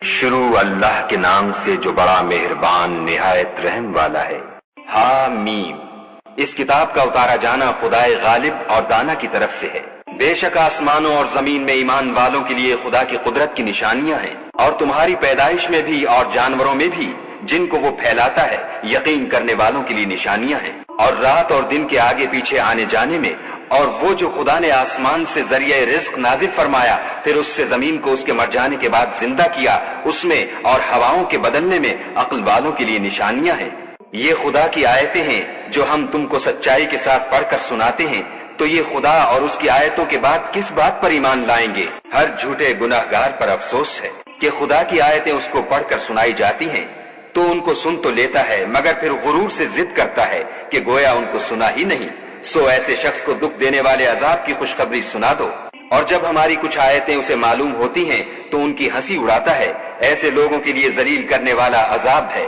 شروع اللہ کے نام سے جو بڑا مہربان نہایت رحم والا ہے۔ حامیم۔ اس کتاب کا اتارا جانا خدائے غالب اور دانا کی طرف سے ہے۔ بے شک آسمانوں اور زمین میں ایمان والوں کے لیے خدا کی قدرت کی نشانیاں ہیں، اور تمہاری پیدائش میں بھی اور جانوروں میں بھی جن کو وہ پھیلاتا ہے یقین کرنے والوں کے لیے نشانیاں ہیں، اور رات اور دن کے آگے پیچھے آنے جانے میں، اور وہ جو خدا نے آسمان سے ذریعہ رزق نازل فرمایا پھر اس سے زمین کو اس کے مر جانے کے بعد زندہ کیا، اس میں اور ہواؤں کے بدلنے میں عقل والوں کے لیے نشانیاں ہیں۔ یہ خدا کی آیتیں ہیں جو ہم تم کو سچائی کے ساتھ پڑھ کر سناتے ہیں، تو یہ خدا اور اس کی آیتوں کے بعد کس بات پر ایمان لائیں گے؟ ہر جھوٹے گناہگار پر افسوس ہے کہ خدا کی آیتیں اس کو پڑھ کر سنائی جاتی ہیں تو ان کو سن تو لیتا ہے مگر پھر غرور سے ضد کرتا ہے کہ گویا ان کو سنا ہی نہیں۔ سو ایسے شخص کو دکھ دینے والے عذاب کی خوشخبری سنا دو، اور جب ہماری کچھ آیتیں اسے معلوم ہوتی ہیں تو ان کی ہنسی اڑاتا ہے۔ ایسے لوگوں کے لیے ذلیل کرنے والا عذاب ہے،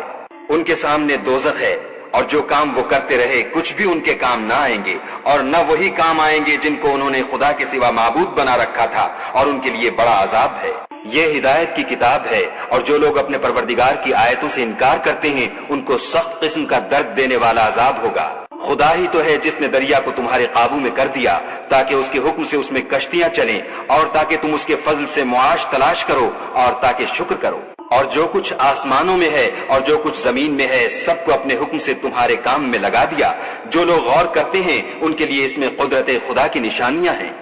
ان کے سامنے دوزخ ہے، اور جو کام وہ کرتے رہے کچھ بھی ان کے کام نہ آئیں گے، اور نہ وہی کام آئیں گے جن کو انہوں نے خدا کے سوا معبود بنا رکھا تھا، اور ان کے لیے بڑا عذاب ہے۔ یہ ہدایت کی کتاب ہے، اور جو لوگ اپنے پروردگار کی آیتوں سے انکار کرتے ہیں ان کو سخت قسم کا درد دینے والا عذاب ہوگا۔ خدا ہی تو ہے جس نے دریا کو تمہارے قابو میں کر دیا تاکہ اس کے حکم سے اس میں کشتیاں چلیں، اور تاکہ تم اس کے فضل سے معاش تلاش کرو، اور تاکہ شکر کرو۔ اور جو کچھ آسمانوں میں ہے اور جو کچھ زمین میں ہے سب کو اپنے حکم سے تمہارے کام میں لگا دیا۔ جو لوگ غور کرتے ہیں ان کے لیے اس میں قدرت خدا کی نشانیاں ہیں۔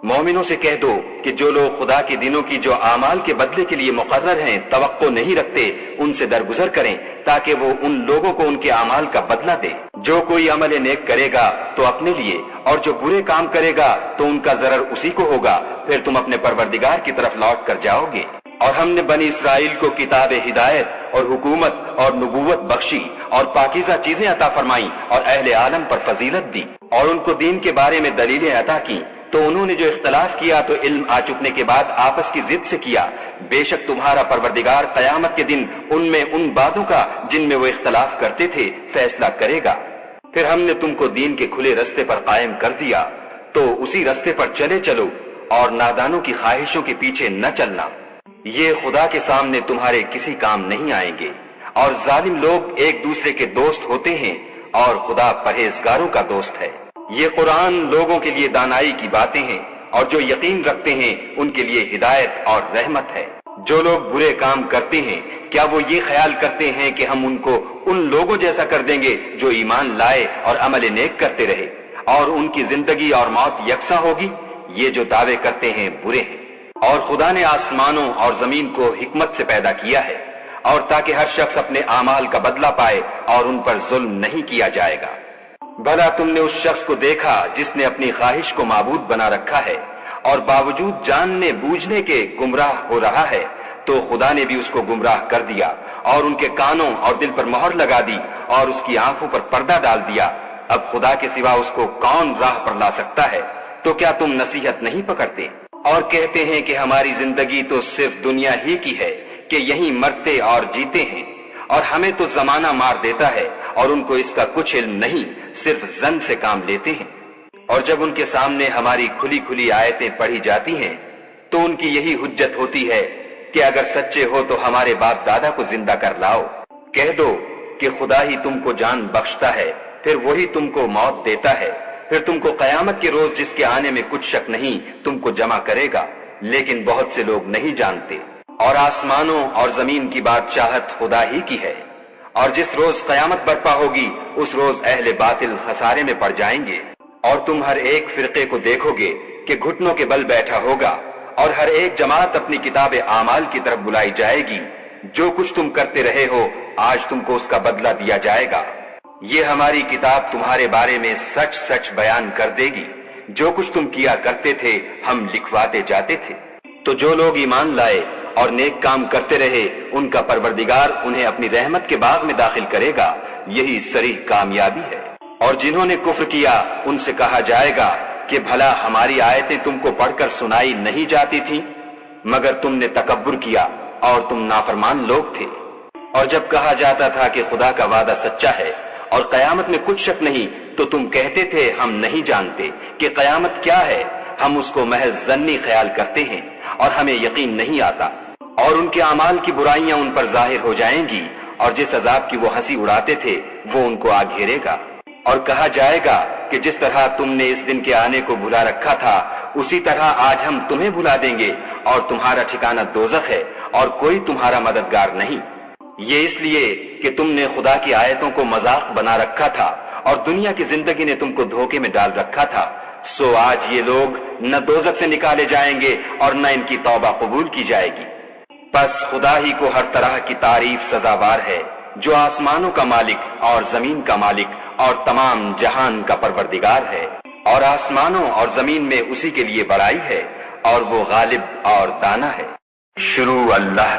مومنوں سے کہہ دو کہ جو لوگ خدا کے دنوں کی جو اعمال کے بدلے کے لیے مقرر ہیں توقع نہیں رکھتے ان سے درگزر کریں تاکہ وہ ان لوگوں کو ان کے اعمال کا بدلہ دے۔ جو کوئی عمل نیک کرے گا تو اپنے لیے، اور جو برے کام کرے گا تو ان کا ضرر اسی کو ہوگا، پھر تم اپنے پروردگار کی طرف لوٹ کر جاؤ گے۔ اور ہم نے بنی اسرائیل کو کتاب ہدایت اور حکومت اور نبوت بخشی اور پاکیزہ چیزیں عطا فرمائیں اور اہل عالم پر فضیلت دی، اور ان کو دین کے بارے میں دلیلیں عطا کی، تو انہوں نے جو اختلاف کیا تو علم آ چکنے کے بعد آپس کی ضد سے کیا۔ بے شک تمہارا پروردگار قیامت کے دن ان میں ان باتوں کا جن میں وہ اختلاف کرتے تھے فیصلہ کرے گا۔ پھر ہم نے تم کو دین کے کھلے رستے پر قائم کر دیا، تو اسی رستے پر چلے چلو اور نادانوں کی خواہشوں کے پیچھے نہ چلنا۔ یہ خدا کے سامنے تمہارے کسی کام نہیں آئیں گے، اور ظالم لوگ ایک دوسرے کے دوست ہوتے ہیں اور خدا پرہیزگاروں کا دوست ہے۔ یہ قرآن لوگوں کے لیے دانائی کی باتیں ہیں، اور جو یقین رکھتے ہیں ان کے لیے ہدایت اور رحمت ہے۔ جو لوگ برے کام کرتے ہیں کیا وہ یہ خیال کرتے ہیں کہ ہم ان کو ان لوگوں جیسا کر دیں گے جو ایمان لائے اور عمل نیک کرتے رہے، اور ان کی زندگی اور موت یکساں ہوگی؟ یہ جو دعوے کرتے ہیں برے ہیں۔ اور خدا نے آسمانوں اور زمین کو حکمت سے پیدا کیا ہے، اور تاکہ ہر شخص اپنے اعمال کا بدلہ پائے اور ان پر ظلم نہیں کیا جائے گا۔ بھلا تم نے اس شخص کو دیکھا جس نے اپنی خواہش کو معبود بنا رکھا ہے اور باوجود جاننے بوجھنے کے گمراہ ہو رہا ہے؟ تو خدا نے بھی اس کو گمراہ کر دیا اور ان کے کانوں اور دل پر مہر لگا دی اور اس کی آنکھوں پر پردہ ڈال دیا۔ اب خدا کے سوا اس کو کون راہ پر لا سکتا ہے؟ تو کیا تم نصیحت نہیں پکڑتے؟ اور کہتے ہیں کہ ہماری زندگی تو صرف دنیا ہی کی ہے، کہ یہیں مرتے اور جیتے ہیں، اور ہمیں تو زمانہ مار دیتا ہے، اور ان کو اس کا کچھ علم نہیں، صرف زن سے کام لیتے ہیں۔ اور جب ان کے سامنے ہماری کھلی کھلی آیتیں پڑھی جاتی ہیں تو ان کی یہی حجت ہوتی ہے کہ اگر سچے ہو تو ہمارے باپ دادا کو زندہ کر لاؤ۔ کہہ دو کہ خدا ہی تم کو جان بخشتا ہے، پھر وہی تم کو موت دیتا ہے، پھر تم کو قیامت کے روز جس کے آنے میں کچھ شک نہیں تم کو جمع کرے گا، لیکن بہت سے لوگ نہیں جانتے۔ اور آسمانوں اور زمین کی بادشاہت خدا ہی کی ہے، اور جس روز قیامت برپا ہوگی اس روز اہل باطل خسارے میں پڑ جائیں گے۔ اور تم ہر ایک فرقے کو دیکھو گے کہ گھٹنوں کے بل بیٹھا ہوگا، اور ہر ایک جماعت اپنی کتاب اعمال کی طرف بلائی جائے گی۔ جو کچھ تم کرتے رہے ہو آج تم کو اس کا بدلہ دیا جائے گا۔ یہ ہماری کتاب تمہارے بارے میں سچ سچ بیان کر دے گی، جو کچھ تم کیا کرتے تھے ہم لکھواتے جاتے تھے۔ تو جو لوگ ایمان لائے اور نیک کام کرتے رہے ان کا پروردگار انہیں اپنی رحمت کے باغ میں داخل کرے گا، یہی صریح کامیابی ہے۔ اور جنہوں نے کفر کیا ان سے کہا جائے گا کہ بھلا ہماری آیتیں تم کو پڑھ کر سنائی نہیں جاتی تھیں، مگر تم نے تکبر کیا اور تم نافرمان لوگ تھے۔ اور جب کہا جاتا تھا کہ خدا کا وعدہ سچا ہے اور قیامت میں کچھ شک نہیں تو تم کہتے تھے ہم نہیں جانتے کہ قیامت کیا ہے، ہم اس کو محض ظنی خیال کرتے ہیں اور ہمیں یقین نہیں آتا۔ اور ان کے اعمال کی برائیاں ان پر ظاہر ہو جائیں گی، اور جس عذاب کی وہ ہنسی اڑاتے تھے وہ ان کو آ گھیرے گا، اور کہا جائے گا کہ جس طرح تم نے اس دن کے آنے کو بھلا رکھا تھا اسی طرح آج ہم تمہیں بھلا دیں گے، اور تمہارا ٹھکانہ دوزخ ہے اور کوئی تمہارا مددگار نہیں۔ یہ اس لیے کہ تم نے خدا کی آیتوں کو مذاق بنا رکھا تھا اور دنیا کی زندگی نے تم کو دھوکے میں ڈال رکھا تھا، سو آج یہ لوگ نہ دوزخ سے نکالے جائیں گے اور نہ ان کی توبہ قبول کی جائے گی۔ بس خدا ہی کو ہر طرح کی تعریف سزاوار ہے، جو آسمانوں کا مالک اور زمین کا مالک اور تمام جہان کا پروردگار ہے، اور آسمانوں اور زمین میں اسی کے لیے بڑائی ہے، اور وہ غالب اور دانا ہے۔ شروع اللہ